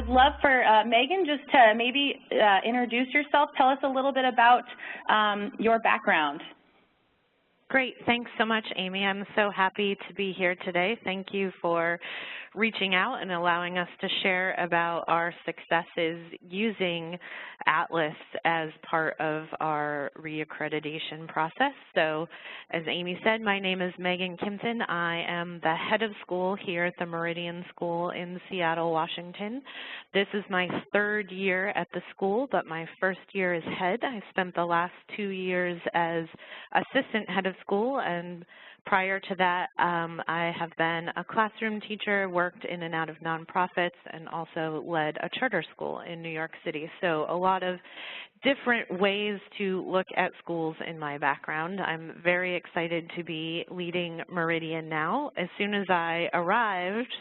would love for Megan just to maybe introduce yourself. Tell us a little bit about your background. Great. Thanks so much, Amy. I'm so happy to be here today. Thank you for reaching out and allowing us to share about our successes using Atlas as part of our reaccreditation process. So, as Amy said, my name is Megan Kimpton. I am the head of school here at the Meridian School in Seattle, Washington. This is my third year at the school, but my first year as head. I spent the last 2 years as assistant head of school, and prior to that, I have been a classroom teacher, worked in and out of nonprofits, and also led a charter school in New York City. So a lot of different ways to look at schools in my background. I'm very excited to be leading Meridian now. As soon as I arrived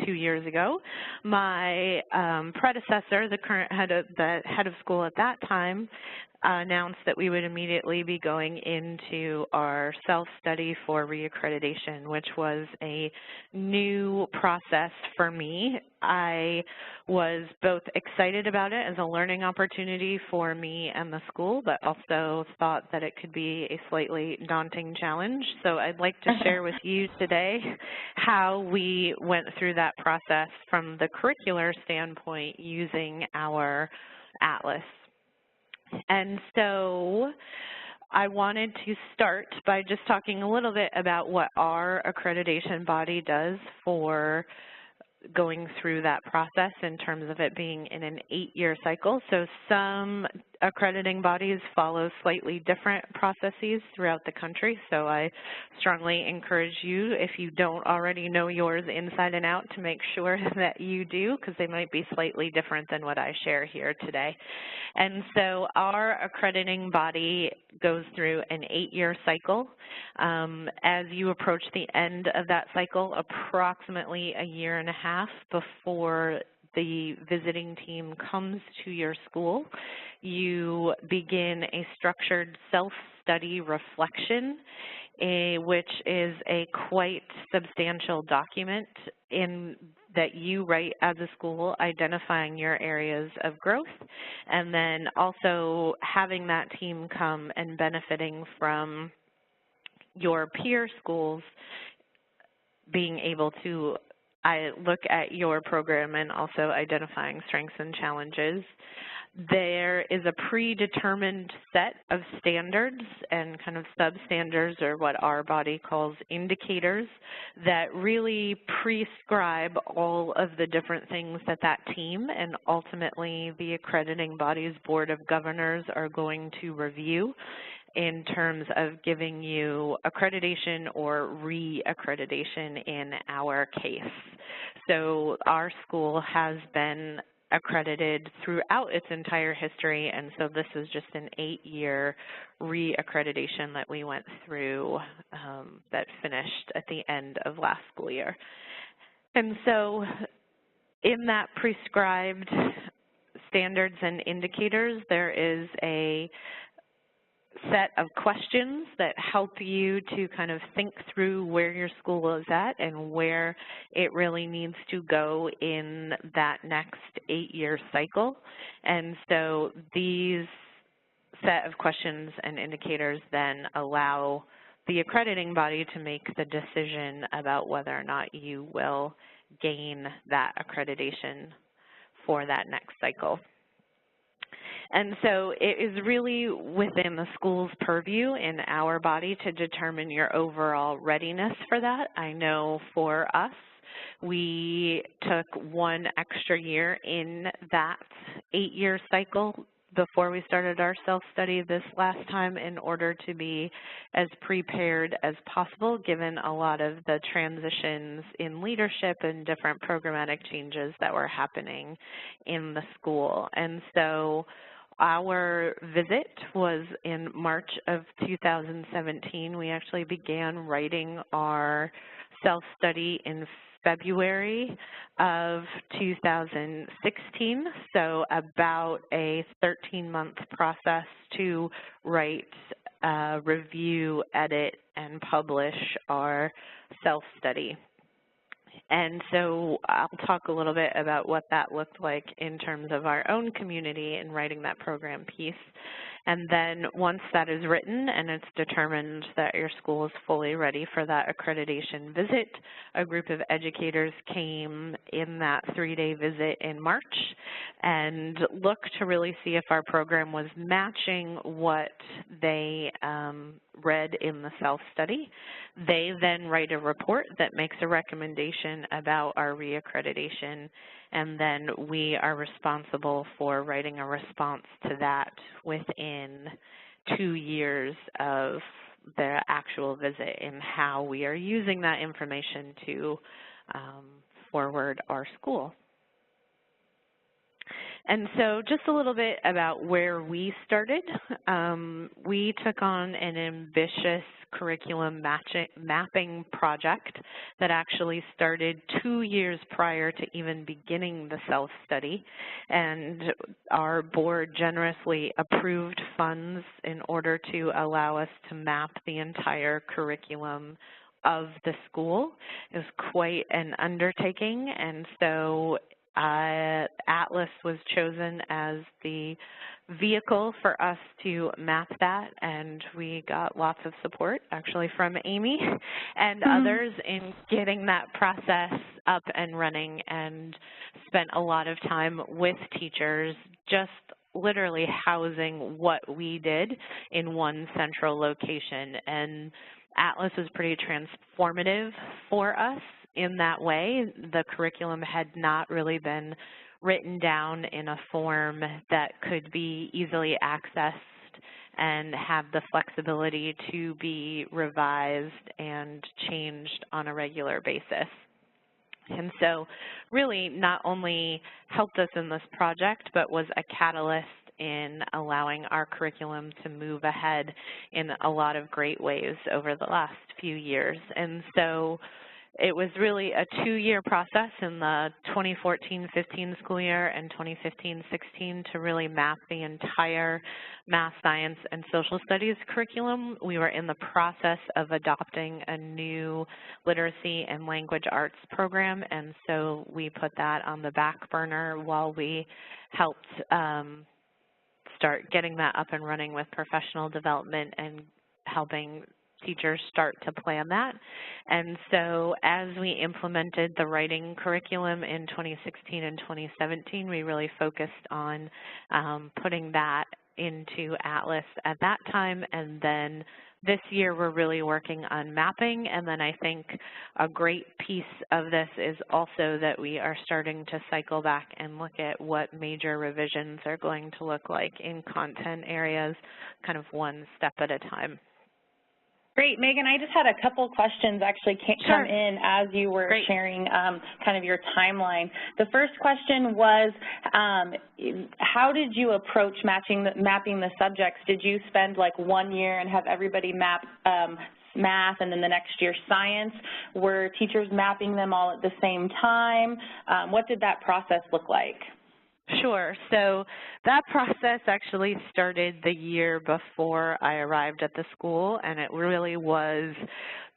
2 years ago, my predecessor, the current head of school at that time, announced that we would immediately be going into our self-study for reaccreditation, which was a new process for me. I was both excited about it as a learning opportunity for me and the school, but also thought that it could be a slightly daunting challenge. So I'd like to share with you today how we went through that process from the curricular standpoint using our Atlas. And so I wanted to start by just talking a little bit about what our accreditation body does for going through that process in terms of it being in an 8-year cycle. So some accrediting bodies follow slightly different processes throughout the country. So I strongly encourage you, if you don't already know yours inside and out, to make sure that you do, because they might be slightly different than what I share here today. And so our accrediting body goes through an 8-year cycle. As you approach the end of that cycle, approximately a year and a half before the visiting team comes to your school, you begin a structured self-study reflection, which is a quite substantial document that you write as a school, identifying your areas of growth, and then also having that team come and benefiting from your peer schools being able to look at your program and also identifying strengths and challenges. There is a predetermined set of standards and kind of substandards, or what our body calls indicators, that really prescribe all of the different things that that team and ultimately the accrediting body's board of governors are going to review in terms of giving you accreditation or re-accreditation in our case. So our school has been accredited throughout its entire history, and so this is just an 8-year re-accreditation that we went through that finished at the end of last school year. And so in that prescribed standards and indicators, there is a set of questions that help you to kind of think through where your school is at and where it really needs to go in that next 8-year cycle. And so these set of questions and indicators then allow the accrediting body to make the decision about whether or not you will gain that accreditation for that next cycle. And so it is really within the school's purview in our body to determine your overall readiness for that. I know for us, we took 1 extra year in that 8-year cycle before we started our self-study this last time in order to be as prepared as possible, given a lot of the transitions in leadership and different programmatic changes that were happening in the school. And so our visit was in March of 2017. We actually began writing our self-study in February of 2016, so about a 13-month process to write, review, edit, and publish our self-study. And so I'll talk a little bit about what that looked like in terms of our own community and writing that program piece. And then once that is written and it's determined that your school is fully ready for that accreditation visit, a group of educators came in that 3-day visit in March and looked to really see if our program was matching what they read in the self-study. They then write a report that makes a recommendation about our reaccreditation, and then we are responsible for writing a response to that within 2 years of the actual visit and how we are using that information to forward our school. And so just a little bit about where we started. We took on an ambitious curriculum mapping project that actually started 2 years prior to even beginning the self-study. And our board generously approved funds in order to allow us to map the entire curriculum of the school. It was quite an undertaking, and so Atlas was chosen as the vehicle for us to map that, and we got lots of support actually from Amy and others in getting that process up and running, and spent a lot of time with teachers just literally housing what we did in one central location. And Atlas was pretty transformative for us in that way. The curriculum had not really been written down in a form that could be easily accessed and have the flexibility to be revised and changed on a regular basis. And so really not only helped us in this project, but was a catalyst in allowing our curriculum to move ahead in a lot of great ways over the last few years. And so it was really a 2-year process in the 2014-15 school year and 2015-16 to really map the entire math, science, and social studies curriculum. We were in the process of adopting a new literacy and language arts program, and so we put that on the back burner while we helped start getting that up and running with professional development and helping teachers start to plan that. And so as we implemented the writing curriculum in 2016 and 2017, we really focused on putting that into Atlas at that time. And then this year we're really working on mapping. And then I think a great piece of this is also that we are starting to cycle back and look at what major revisions are going to look like in content areas, kind of one step at a time. Great. Megan, I just had a couple questions actually come in as you were sharing kind of your timeline. The first question was, how did you approach mapping the subjects? Did you spend like 1 year and have everybody map math and then the next year science? Were teachers mapping them all at the same time? What did that process look like? Sure. So that process actually started the year before I arrived at the school, and it really was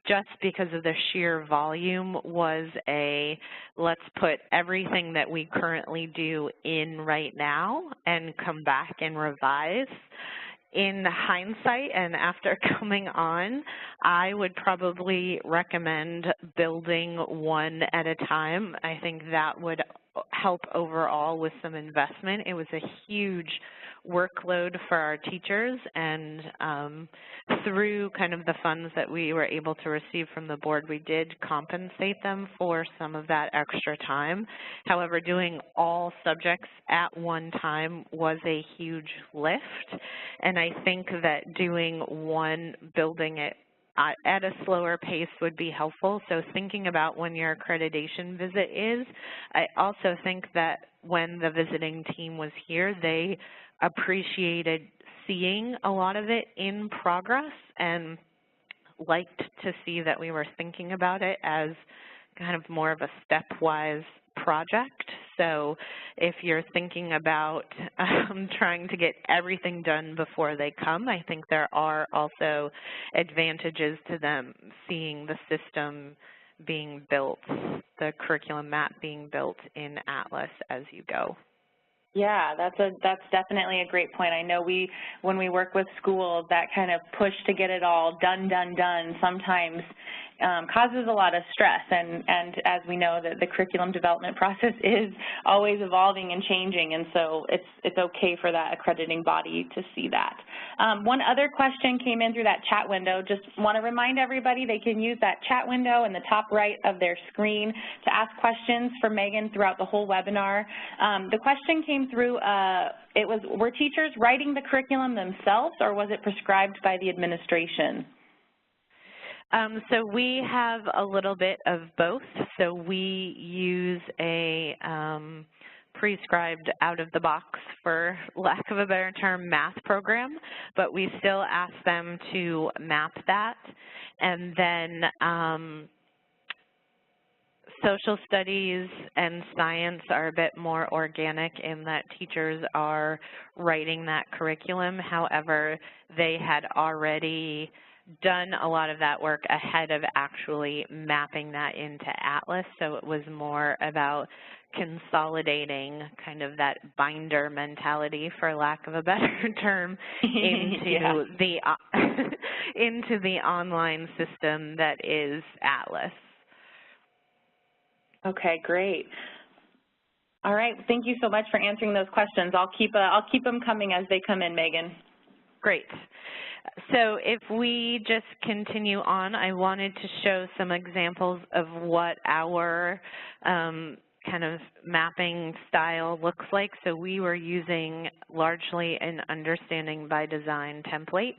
just because of the sheer volume was a let's put everything that we currently do in right now and come back and revise. In hindsight and after coming on, I would probably recommend building one at a time. I think that would help overall with some investment. It was a huge workload for our teachers, and through kind of the funds that we were able to receive from the board, we did compensate them for some of that extra time. However, doing all subjects at one time was a huge lift, and I think that doing one, building it at a slower pace would be helpful. So thinking about when your accreditation visit is, I also think that when the visiting team was here, they appreciated seeing a lot of it in progress and liked to see that we were thinking about it as kind of more of a stepwise project. So if you're thinking about trying to get everything done before they come, I think there are also advantages to them seeing the system being built, the curriculum map being built in Atlas as you go. Yeah, that's definitely a great point. I know when we work with schools, that kind of push to get it all done sometimes causes a lot of stress, and as we know, that the curriculum development process is always evolving and changing, and so it's okay for that accrediting body to see that. One other question came in through that chat window. Just want to remind everybody they can use that chat window in the top right of their screen to ask questions for Megan throughout the whole webinar. The question came through, were teachers writing the curriculum themselves, or was it prescribed by the administration? So we have a little bit of both. So we use a prescribed out-of-the-box, for lack of a better term, math program, but we still ask them to map that. And then social studies and science are a bit more organic in that teachers are writing that curriculum. However, they had already done a lot of that work ahead of actually mapping that into Atlas, so it was more about consolidating kind of that binder mentality, for lack of a better term, into into the online system that is Atlas. Okay, great. All right, thank you so much for answering those questions. I'll keep them coming as they come in, Megan. Great. So if we just continue on, I wanted to show some examples of what our kind of mapping style looks like. So we were using largely an understanding by design template,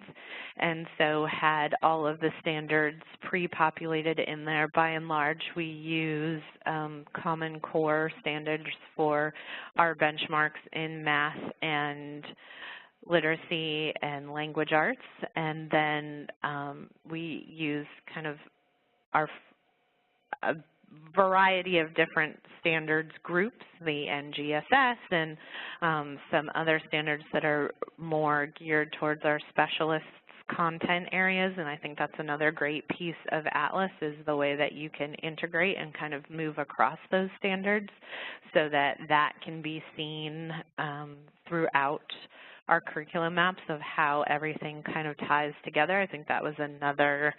and so had all of the standards pre-populated in there. By and large, we use Common Core standards for our benchmarks in math and literacy and language arts, and then we use kind of a variety of different standards groups, the NGSS and some other standards that are more geared towards our specialists' content areas, and I think that's another great piece of Atlas is the way that you can integrate and kind of move across those standards so that that can be seen throughout our curriculum maps of how everything kind of ties together. I think that was another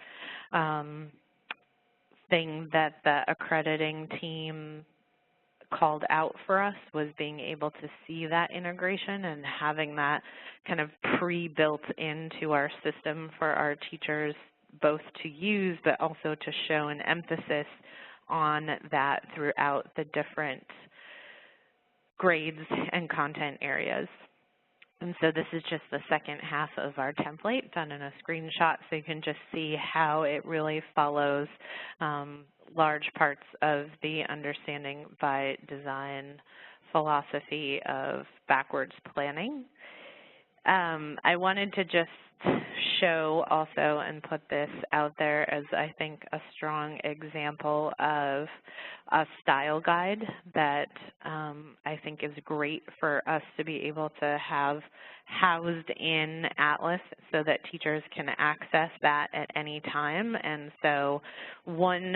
thing that the accrediting team called out for us, was being able to see that integration and having that kind of pre-built into our system for our teachers both to use but also to show an emphasis on that throughout the different grades and content areas. And so this is just the second half of our template done in a screenshot, so you can just see how it really follows large parts of the understanding by design philosophy of backwards planning. I wanted to just show also and put this out there as I think a strong example of a style guide that I think is great for us to be able to have housed in Atlas so that teachers can access that at any time. And so one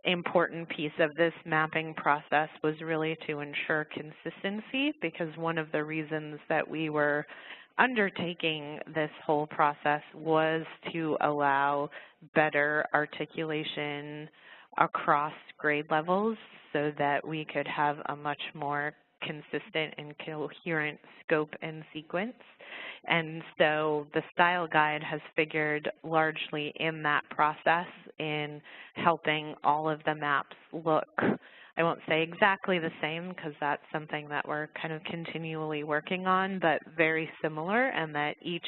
important piece of this mapping process was really to ensure consistency, because one of the reasons that we were undertaking this whole process was to allow better articulation across grade levels so that we could have a much more consistent and coherent scope and sequence. And so the style guide has figured largely in that process in helping all of the maps look, I won't say exactly the same because that's something that we're kind of continually working on, but very similar, and that each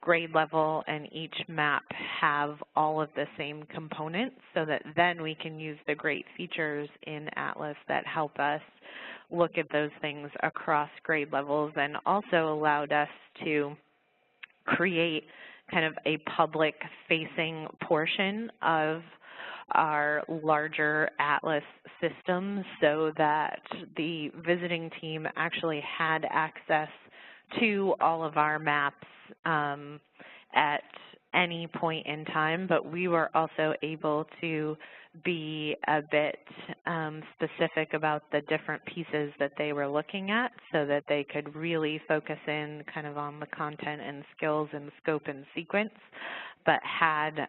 grade level and each map have all of the same components so that then we can use the great features in Atlas that help us look at those things across grade levels, and also allowed us to create kind of a public-facing portion of our larger Atlas system so that the visiting team actually had access to all of our maps at any point in time, but we were also able to be a bit specific about the different pieces that they were looking at so that they could really focus in kind of on the content and skills and scope and sequence, but had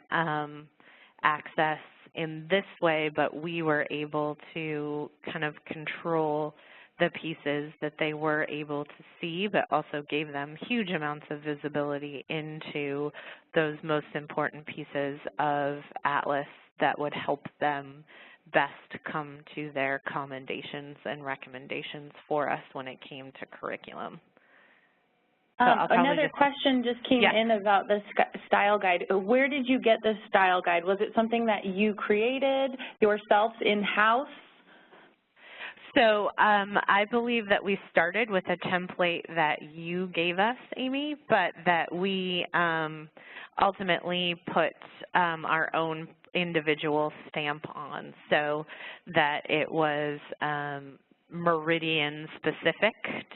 access in this way, but we were able to kind of control the pieces that they were able to see, but also gave them huge amounts of visibility into those most important pieces of Atlas that would help them best come to their commendations and recommendations for us when it came to curriculum. So another question just came in about the style guide. Where did you get this style guide? Was it something that you created yourself in-house? So I believe that we started with a template that you gave us, Amy, but that we ultimately put our own individual stamp on so that it was meridian specific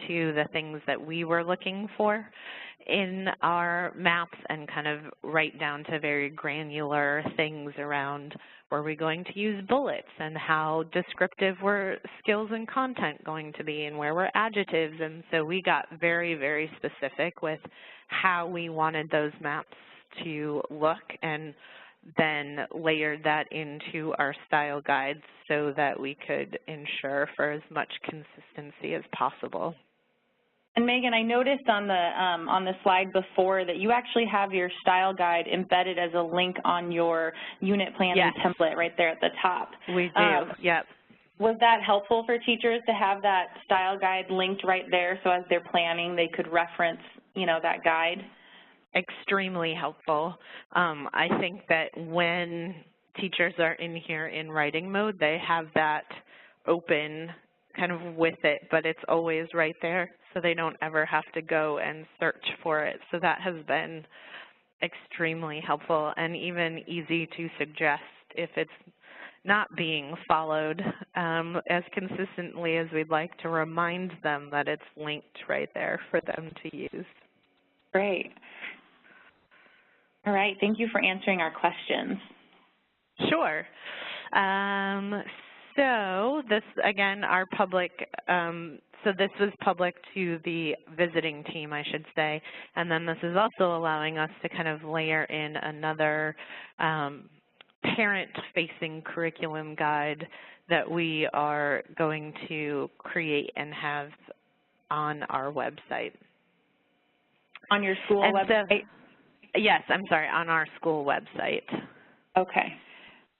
to the things that we were looking for in our maps, and kind of right down to very granular things around were we going to use bullets and how descriptive were skills and content going to be and where were adjectives. And so we got very, very specific with how we wanted those maps to look, and then layered that into our style guides so that we could ensure for as much consistency as possible. And Megan, I noticed on the slide before that you actually have your style guide embedded as a link on your unit planning template right there at the top. We do, yep. Was that helpful for teachers to have that style guide linked right there so as they're planning they could reference, you know, that guide? Extremely helpful. I think that when teachers are in here in writing mode, they have that open kind of with it, but it's always right there, so they don't ever have to go and search for it. So that has been extremely helpful and even easy to suggest if it's not being followed as consistently as we'd like, to remind them that it's linked right there for them to use. Great. All right, thank you for answering our questions. Sure. So this, again, our public, so this was public to the visiting team, I should say, and then this is also allowing us to kind of layer in another parent-facing curriculum guide that we are going to create and have on our website. On your school website? Yes, I'm sorry, on our school website. Okay.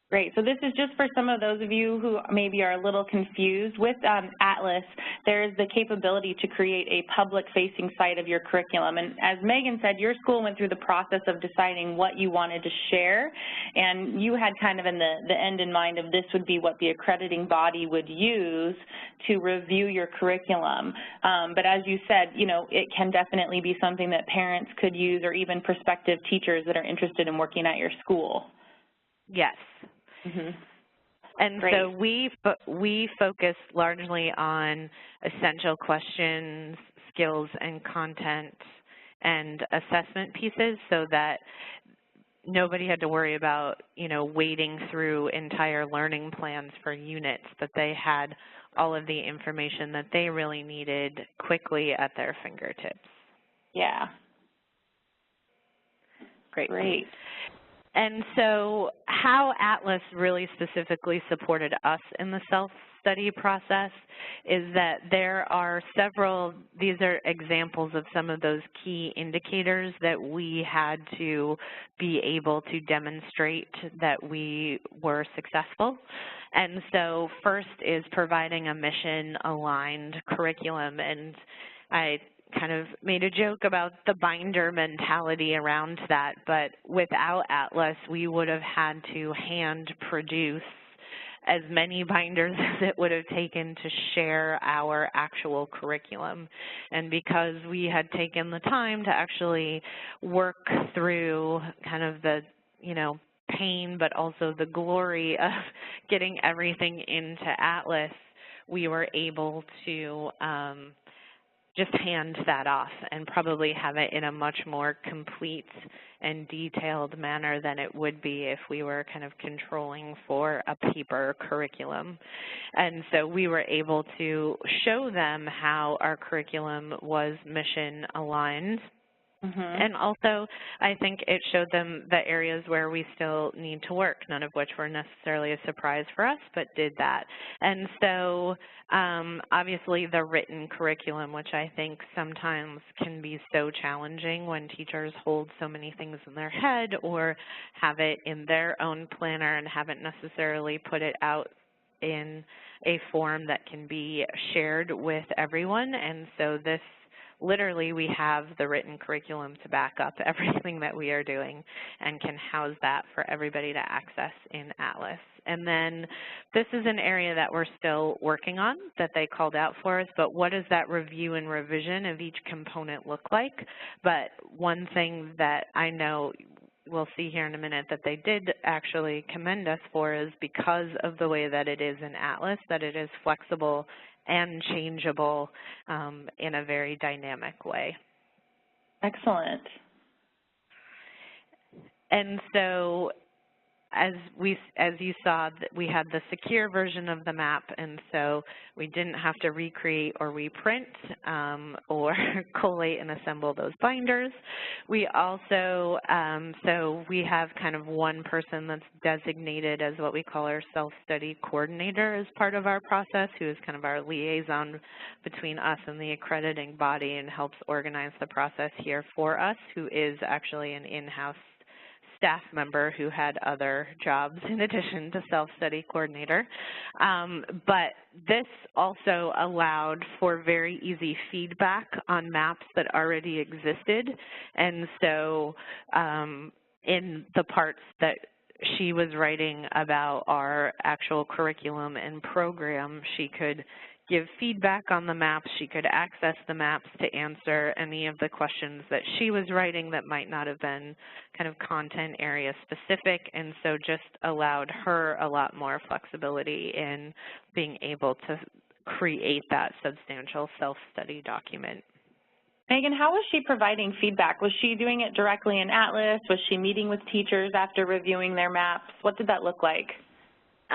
Great. So this is just for some of those of you who maybe are a little confused. With Atlas, there is the capability to create a public-facing site of your curriculum. And as Megan said, your school went through the process of deciding what you wanted to share, and you had kind of in the end in mind of this would be what the accrediting body would use to review your curriculum. But as you said, you know, it can definitely be something that parents could use, or even prospective teachers that are interested in working at your school. Yes. Mm-hmm. And Great. so we focus largely on essential questions, skills and content, and assessment pieces, so that nobody had to worry about, you know, wading through entire learning plans for units, that they had all of the information that they really needed quickly at their fingertips. Yeah. Great. Great. And so how Atlas really specifically supported us in the self-study process is that there are several, these are examples of some of those key indicators that we had to be able to demonstrate that we were successful. And so first is providing a mission-aligned curriculum, and I kind of made a joke about the binder mentality around that, but without Atlas, we would have had to hand produce as many binders as it would have taken to share our actual curriculum. And because we had taken the time to actually work through kind of the, you know, pain, but also the glory of getting everything into Atlas, we were able to just hand that off and probably have it in a much more complete and detailed manner than it would be if we were kind of controlling for a paper curriculum. And so we were able to show them how our curriculum was mission aligned. And also, I think it showed them the areas where we still need to work, none of which were necessarily a surprise for us, but did that. And so, obviously, the written curriculum, which I think sometimes can be so challenging when teachers hold so many things in their head or have it in their own planner and haven't necessarily put it out in a form that can be shared with everyone. And so this literally, we have the written curriculum to back up everything that we are doing and can house that for everybody to access in Atlas. And then this is an area that we're still working on that they called out for us, but what does that review and revision of each component look like? But one thing that I know we'll see here in a minute that they did actually commend us for is because of the way that it is in Atlas, that it is flexible and changeable in a very dynamic way. Excellent. And so as you saw, we had the secure version of the map, and so we didn't have to recreate or reprint or collate and assemble those binders. We also, so we have kind of one person that's designated as what we call our self-study coordinator as part of our process, who is kind of our liaison between us and the accrediting body and helps organize the process here for us, who is actually an in-house staff member who had other jobs in addition to self-study coordinator. But this also allowed for very easy feedback on maps that already existed. And so in the parts that she was writing about our actual curriculum and program, she could give feedback on the maps. She could access the maps to answer any of the questions that she was writing that might not have been kind of content area specific, and so just allowed her a lot more flexibility in being able to create that substantial self-study document. Megan, how was she providing feedback? Was she doing it directly in Atlas? Was she meeting with teachers after reviewing their maps? What did that look like?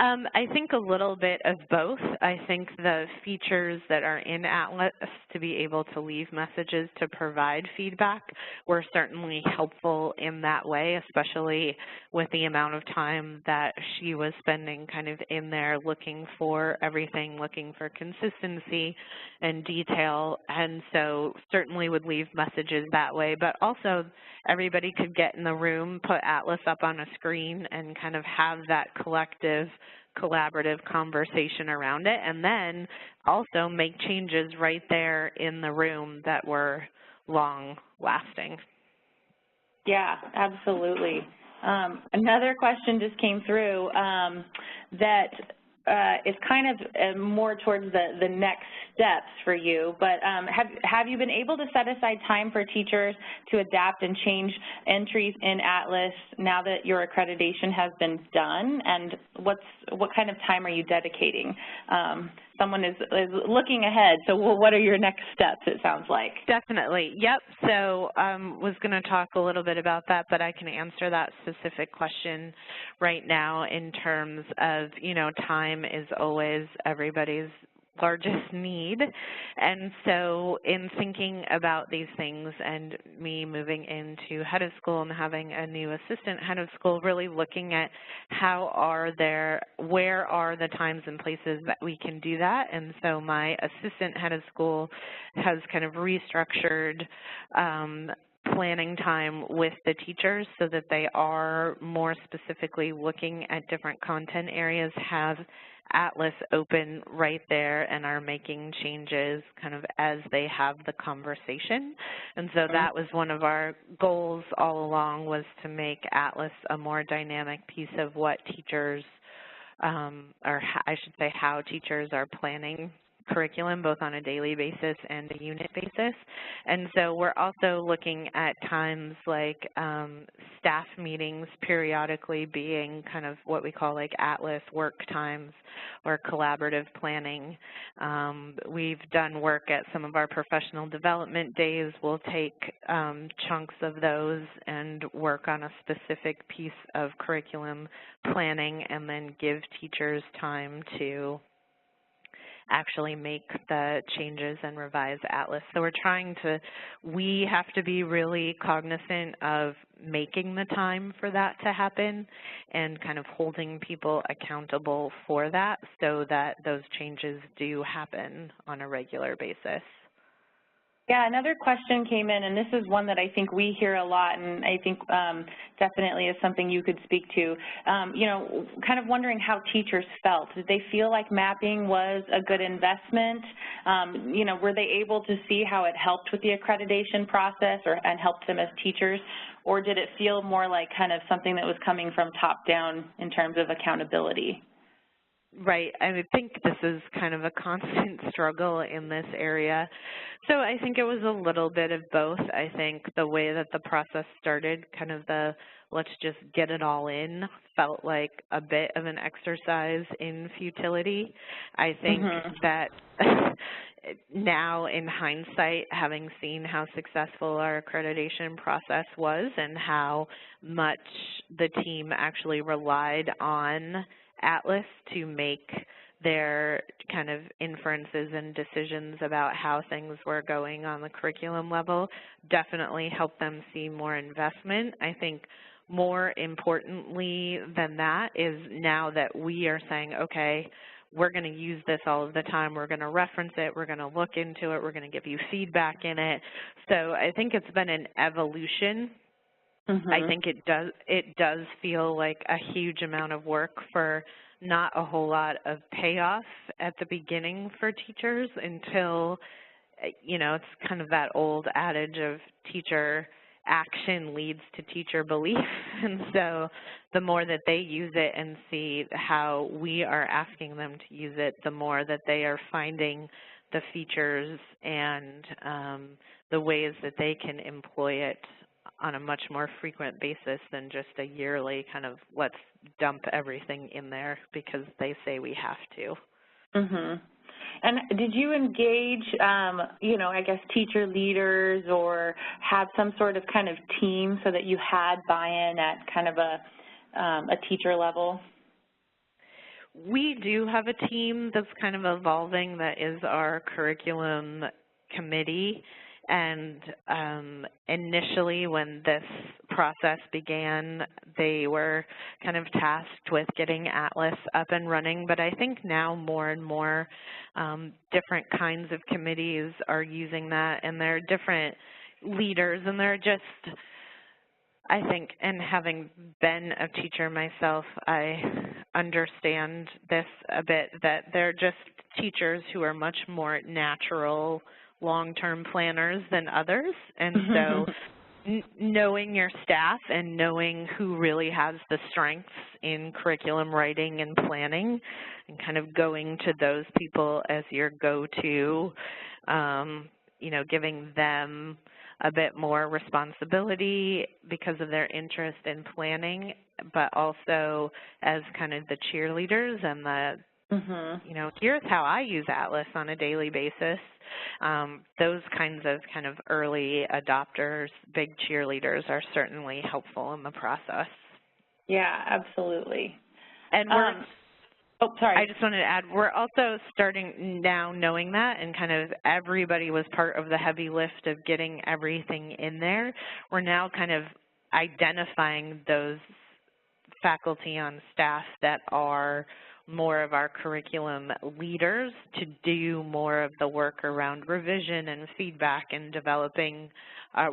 I think a little bit of both. I think the features that are in Atlas to be able to leave messages to provide feedback were certainly helpful in that way, especially with the amount of time that she was spending kind of in there looking for everything, looking for consistency and detail, and so certainly would leave messages that way, but also everybody could get in the room, put Atlas up on a screen, and kind of have that collective, collaborative conversation around it, and then also make changes right there in the room that were long-lasting. Yeah, absolutely. Another question just came through that is kind of more towards the next steps for you, but have you been able to set aside time for teachers to adapt and change entries in Atlas now that your accreditation has been done, and what kind of time are you dedicating? Someone is looking ahead, so what are your next steps, it sounds like? Definitely, yep. So was going to talk a little bit about that, but I can answer that specific question right now in terms of, you know, time is always everybody's largest need. And so in thinking about these things and me moving into head of school and having a new assistant head of school, really looking at where are the times and places that we can do that. And so my assistant head of school has kind of restructured planning time with the teachers so that they are more specifically looking at different content areas, have Atlas open right there, and are making changes kind of as they have the conversation. And so that was one of our goals all along, was to make Atlas a more dynamic piece of what teachers, or I should say how teachers are planning curriculum, both on a daily basis and a unit basis. And so we're also looking at times like staff meetings periodically being kind of what we call like Atlas work times or collaborative planning. We've done work at some of our professional development days. We'll take chunks of those and work on a specific piece of curriculum planning and then give teachers time to actually make the changes and revise Atlas. So we have to be really cognizant of making the time for that to happen and kind of holding people accountable for that so that those changes do happen on a regular basis. Yeah, another question came in, and this is one that I think we hear a lot, and I think definitely is something you could speak to. You know, kind of wondering how teachers felt. Did they feel like mapping was a good investment? You know, were they able to see how it helped with the accreditation process and helped them as teachers, or did it feel more like kind of something that was coming from top down in terms of accountability? Right. I think this is kind of a constant struggle in this area. So I think it was a little bit of both. I think the way that the process started, kind of the let's just get it all in, felt like a bit of an exercise in futility. I think that now in hindsight, having seen how successful our accreditation process was and how much the team actually relied on Atlas to make their kind of inferences and decisions about how things were going on the curriculum level, definitely helped them see more investment. I think more importantly than that is now that we are saying, okay, we're going to use this all of the time, we're going to reference it, we're going to look into it, we're going to give you feedback in it. So I think it's been an evolution. I think it does feel like a huge amount of work for not a whole lot of payoff at the beginning for teachers until, you know, it's kind of that old adage of teacher action leads to teacher belief. And so the more that they use it and see how we are asking them to use it, the more that they are finding the features and the ways that they can employ it on a much more frequent basis than just a yearly kind of let's dump everything in there because they say we have to. And did you engage, you know, I guess teacher leaders or have some sort of kind of team so that you had buy-in at kind of a teacher level? We do have a team that's kind of evolving that is our curriculum committee. And initially when this process began, they were kind of tasked with getting Atlas up and running. But I think now more and more different kinds of committees are using that, and they're different leaders, and they're just, I think, and having been a teacher myself, I understand this a bit, that they're just teachers who are much more natural long-term planners than others. And so knowing your staff and knowing who really has the strengths in curriculum writing and planning and kind of going to those people as your go-to, you know, giving them a bit more responsibility because of their interest in planning, but also as kind of the cheerleaders and the you know, here's how I use Atlas on a daily basis. Those kinds of kind of early adopters, big cheerleaders are certainly helpful in the process. Yeah, absolutely. And we're, oh, sorry. I just wanted to add, we're also starting now knowing that, and kind of everybody was part of the heavy lift of getting everything in there. We're now kind of identifying those faculty on staff that are more of our curriculum leaders to do more of the work around revision and feedback and developing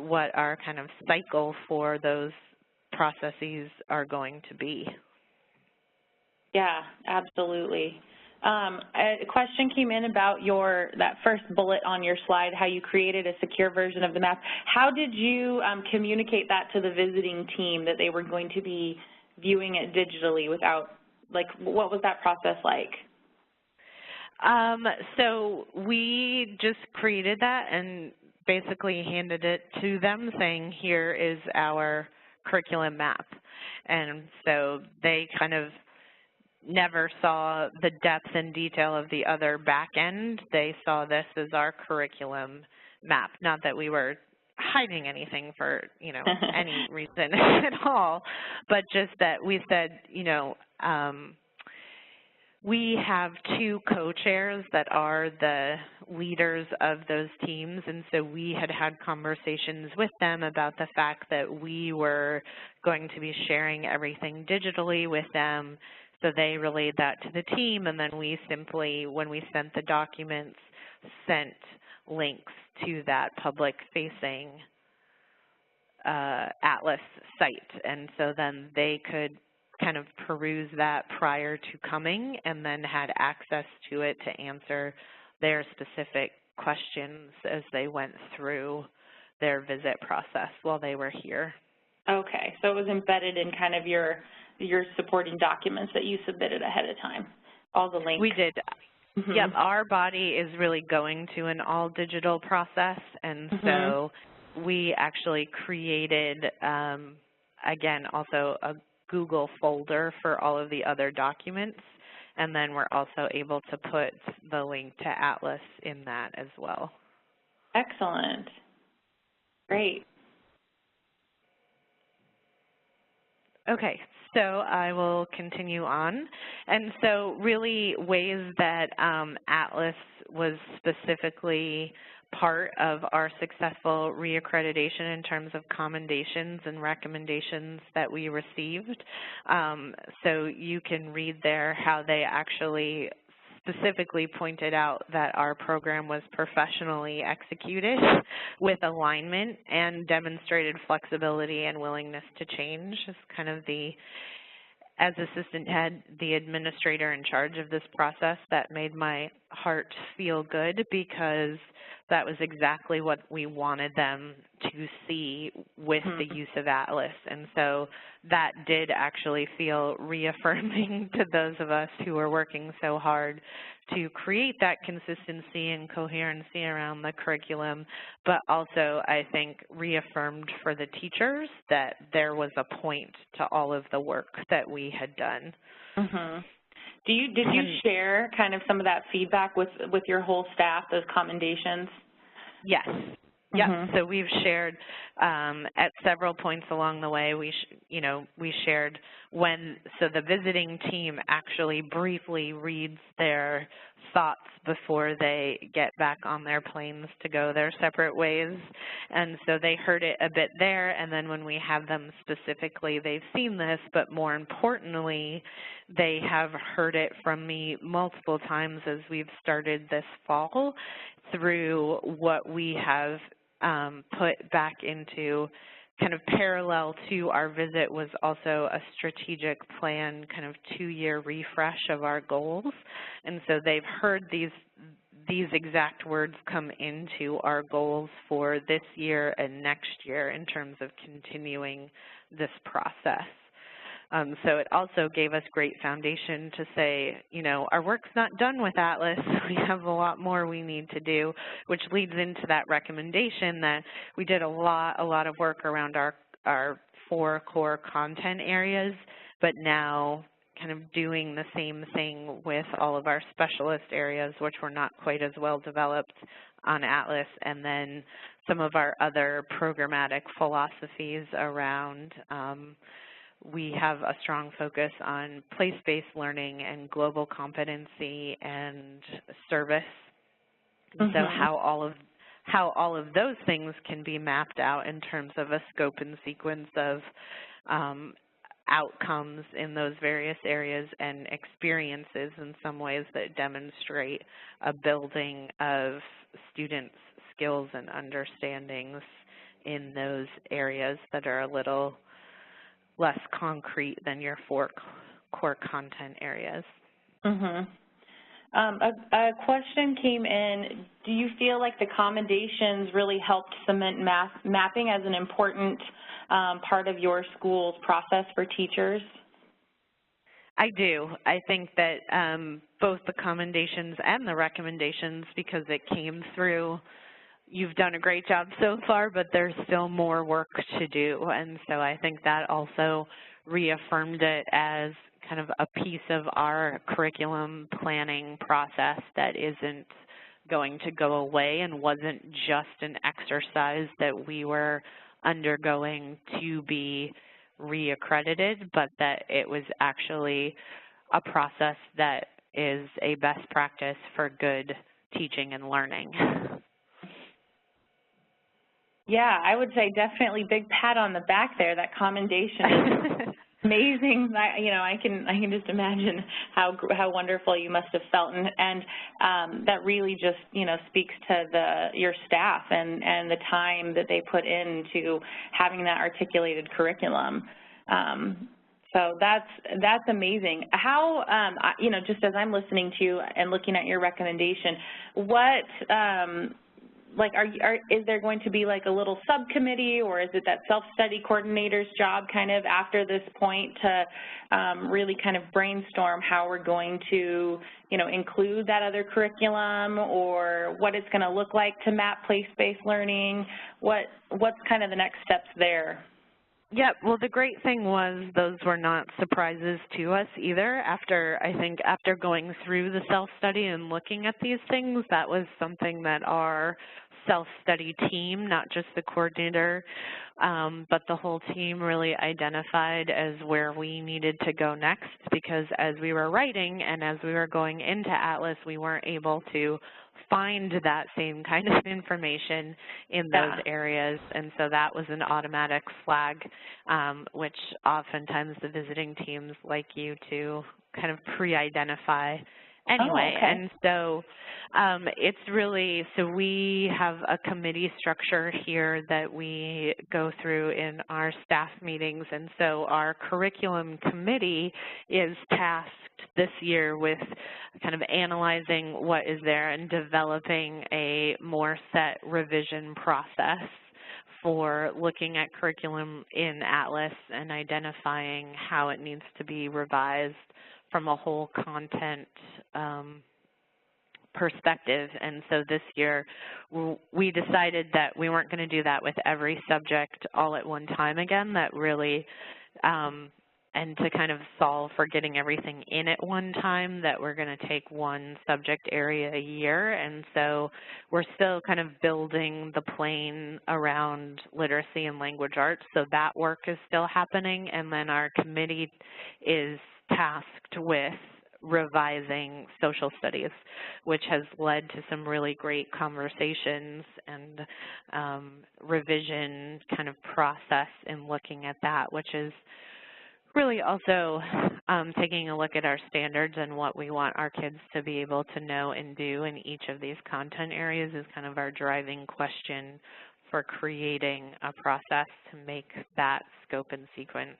what our kind of cycle for those processes are going to be. Yeah, absolutely. A question came in about that first bullet on your slide, how you created a secure version of the map. How did you communicate that to the visiting team that they were going to be viewing it digitally without, like, what was that process like? So we just created that and basically handed it to them saying, here is our curriculum map. And so they kind of never saw the depth and detail of the other back end. They saw this as our curriculum map. Not that we were hiding anything for, any reason at all, but just that we said, we have two co-chairs that are the leaders of those teams, and so we had conversations with them about the fact that we were going to be sharing everything digitally with them. So they relayed that to the team, and then we simply, when we sent the documents, sent links to that public-facing Atlas site. And so then they could kind of peruse that prior to coming and then had access to it to answer their specific questions as they went through their visit process while they were here. Okay, so it was embedded in kind of your supporting documents that you submitted ahead of time, all the links. We did. Mm-hmm. Yep, our body is really going to an all-digital process, and so we actually created, again, also a Google folder for all of the other documents, and then we're also able to put the link to Atlas in that as well. Excellent. Great. Okay, so I will continue on. And so really ways that Atlas was specifically part of our successful reaccreditation in terms of commendations and recommendations that we received. So you can read there how they actually specifically pointed out that our program was professionally executed with alignment and demonstrated flexibility and willingness to change is kind of the, as assistant head, the administrator in charge of this process, that made my heart feel good because that was exactly what we wanted them to see with the use of Atlas. And so that did actually feel reaffirming to those of us who were working so hard to create that consistency and coherency around the curriculum, but also I think reaffirmed for the teachers that there was a point to all of the work that we had done. Did you share kind of some of that feedback with your whole staff, those commendations? Yes. Yeah, so we've shared at several points along the way. We shared so the visiting team actually briefly reads their thoughts before they get back on their planes to go their separate ways, and so they heard it a bit there. And then when we have them specifically, they've seen this, but more importantly, they have heard it from me multiple times as we've started this fall through what we have put back into kind of parallel to our visit was also a strategic plan, kind of 2-year refresh of our goals. And so they've heard these exact words come into our goals for this year and next year in terms of continuing this process. So it also gave us great foundation to say, our work's not done with Atlas. We have a lot more we need to do, which leads into that recommendation that we did a lot of work around our 4 core content areas, but now kind of doing the same thing with all of our specialist areas, which were not quite as well developed on Atlas, and then some of our other programmatic philosophies around we have a strong focus on place-based learning and global competency and service. So how all of those things can be mapped out in terms of a scope and sequence of outcomes in those various areas and experiences in some ways that demonstrate a building of students' skills and understandings in those areas that are a little less concrete than your 4 core content areas. A question came in. Do you feel like the commendations really helped cement mapping as an important part of your school's process for teachers? I do. I think that both the commendations and the recommendations, because it came through, you've done a great job so far, but there's still more work to do. And so I think that also reaffirmed it as kind of a piece of our curriculum planning process that isn't going to go away and wasn't just an exercise that we were undergoing to be reaccredited, but that it was actually a process that is a best practice for good teaching and learning. Yeah, I would say definitely big pat on the back there. That commendation is amazing. I can just imagine how wonderful you must have felt, and that really just speaks to your staff and the time that they put into having that articulated curriculum. So that's amazing. How just as I'm listening to you and looking at your recommendation, what is there going to be like a little subcommittee, or is it that self-study coordinator's job kind of after this point to really kind of brainstorm how we're going to, include that other curriculum, or what it's going to look like to map place-based learning? What's kind of the next steps there? Yeah, well, the great thing was those were not surprises to us either. I think after going through the self-study and looking at these things, that was something that our self-study team, not just the coordinator, but the whole team really identified as where we needed to go next, because as we were writing and as we were going into Atlas, we weren't able to find that same kind of information in those areas, and so that was an automatic flag, which oftentimes the visiting teams like you to kind of pre-identify anyway. Oh, okay. And so it's really, so we have a committee structure here that we go through in our staff meetings, and so our curriculum committee is tasked this year with kind of analyzing what is there and developing a more set revision process for looking at curriculum in Atlas and identifying how it needs to be revised from a whole content perspective. And so this year we decided that we weren't going to do that with every subject all at one time again, that really and to kind of solve for getting everything in at one time, that we're going to take one subject area a year. And so we're still kind of building the plane around literacy and language arts, so that work is still happening. And then our committee is tasked with revising social studies, which has led to some really great conversations and revision kind of process in looking at that, which is really also taking a look at our standards and what we want our kids to be able to know and do in each of these content areas is kind of our driving question for creating a process to make that scope and sequence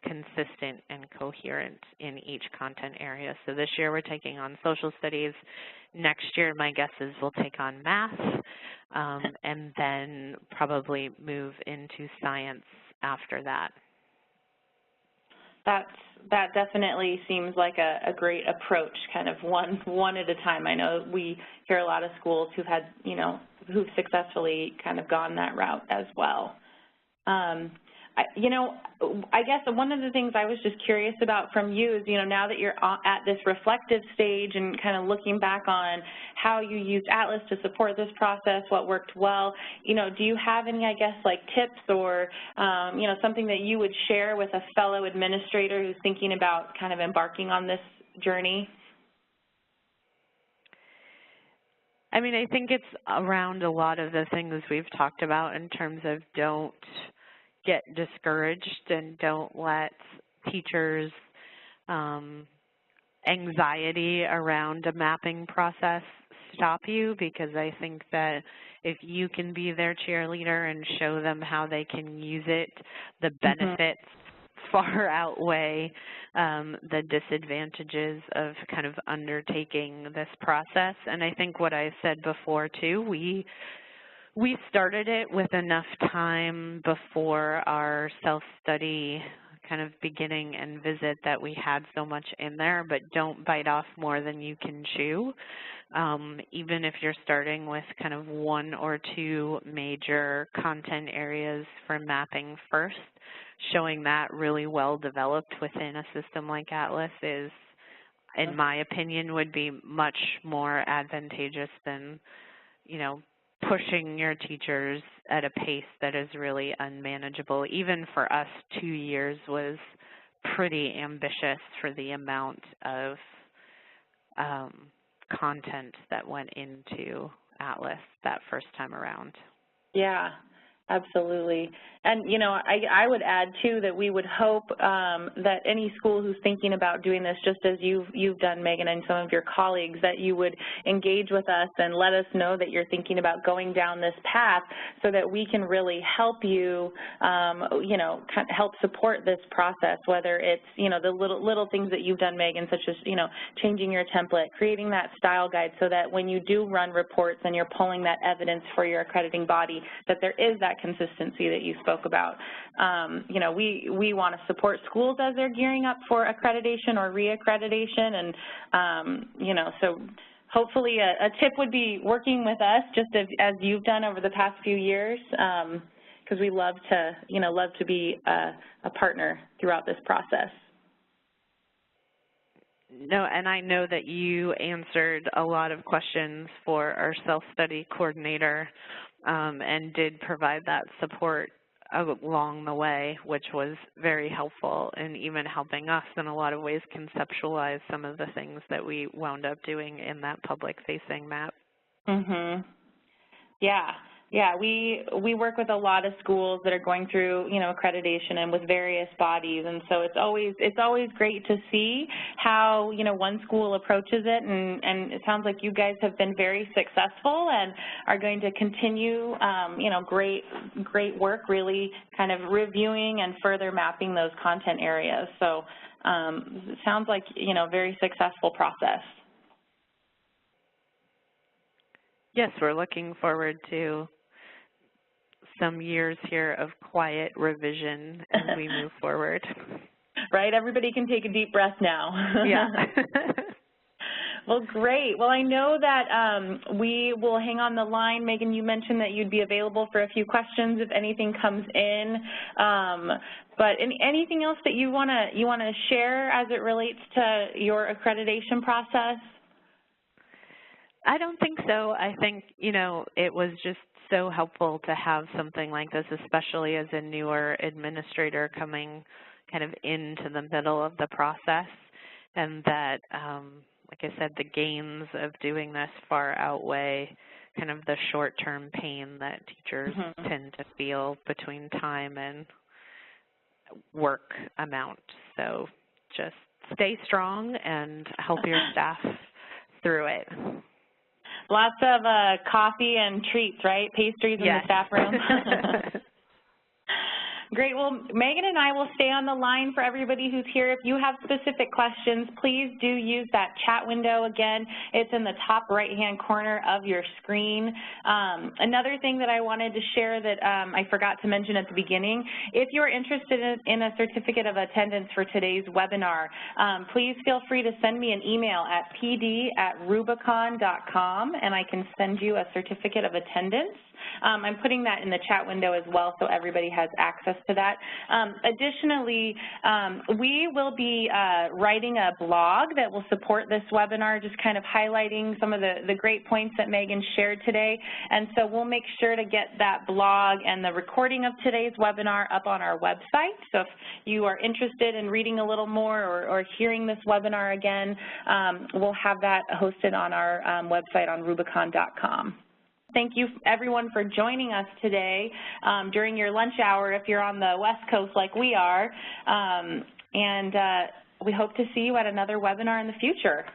consistent and coherent in each content area. So this year we're taking on social studies. Next year, my guess is we'll take on math, and then probably move into science after that. That definitely seems like a great approach, kind of one at a time. I know we hear a lot of schools who've had, who've successfully kind of gone that route as well. I guess one of the things I was just curious about from you is, now that you're at this reflective stage and kind of looking back on how you used Atlas to support this process, what worked well, do you have any, I guess, like tips or, something that you would share with a fellow administrator who's thinking about kind of embarking on this journey? I mean, I think it's around a lot of the things we've talked about in terms of don't get discouraged and don't let teachers' anxiety around a mapping process stop you, because I think that if you can be their cheerleader and show them how they can use it, the benefits far outweigh the disadvantages of kind of undertaking this process. And I think what I said before too, we started it with enough time before our self-study kind of beginning and visit that we had so much in there, but don't bite off more than you can chew. Even if you're starting with kind of 1 or 2 major content areas for mapping first, showing that really well developed within a system like Atlas is, in my opinion, would be much more advantageous than, you know, pushing your teachers at a pace that is really unmanageable. Even for us, 2 years was pretty ambitious for the amount of content that went into Atlas that first time around. Yeah, absolutely. And, you know, I would add, too, that we would hope that any school who's thinking about doing this, just as you've done, Megan, and some of your colleagues, that you would engage with us and let us know that you're thinking about going down this path so that we can really help you, you know, help support this process, whether it's, you know, the little things that you've done, Megan, such as, you know, changing your template, creating that style guide so that when you do run reports and you're pulling that evidence for your accrediting body, that there is that consistency that you spoke about. You know, we want to support schools as they're gearing up for accreditation or reaccreditation, and you know, so hopefully a tip would be working with us just as you've done over the past few years, because we love to, you know, be a partner throughout this process. No, and I know that you answered a lot of questions for our self-study coordinator and did provide that support along the way, which was very helpful in even helping us in a lot of ways conceptualize some of the things that we wound up doing in that public-facing map. Yeah, we work with a lot of schools that are going through, you know, accreditation and with various bodies, and so it's always great to see how, you know, one school approaches it, and it sounds like you guys have been very successful and are going to continue, you know, great work, really kind of reviewing and further mapping those content areas. So it sounds like, you know, very successful process. Yes, we're looking forward to some years here of quiet revision as we move forward. Right, everybody can take a deep breath now. Yeah. Well, great. Well, I know that we will hang on the line. Megan, you mentioned that you'd be available for a few questions if anything comes in. But anything else that you wanna share as it relates to your accreditation process? I don't think so. I think, you know, it was just so helpful to have something like this, especially as a newer administrator coming kind of into the middle of the process, and that, like I said, the gains of doing this far outweigh kind of the short-term pain that teachers tend to feel between time and work amount. So just stay strong and help your staff through it. Lots of coffee and treats, right? Pastries in the staff room. Great. Well, Megan and I will stay on the line for everybody who's here. If you have specific questions, please do use that chat window. Again, it's in the top right-hand corner of your screen. Another thing that I wanted to share that I forgot to mention at the beginning, if you're interested in a certificate of attendance for today's webinar, please feel free to send me an email at pd@rubicon.com, and I can send you a certificate of attendance. I'm putting that in the chat window as well so everybody has access to that. Additionally, we will be writing a blog that will support this webinar, just kind of highlighting some of the great points that Megan shared today. And so we'll make sure to get that blog and the recording of today's webinar up on our website. So if you are interested in reading a little more or hearing this webinar again, we'll have that hosted on our website on rubicon.com. Thank you, everyone, for joining us today during your lunch hour if you're on the West Coast like we are. And we hope to see you at another webinar in the future.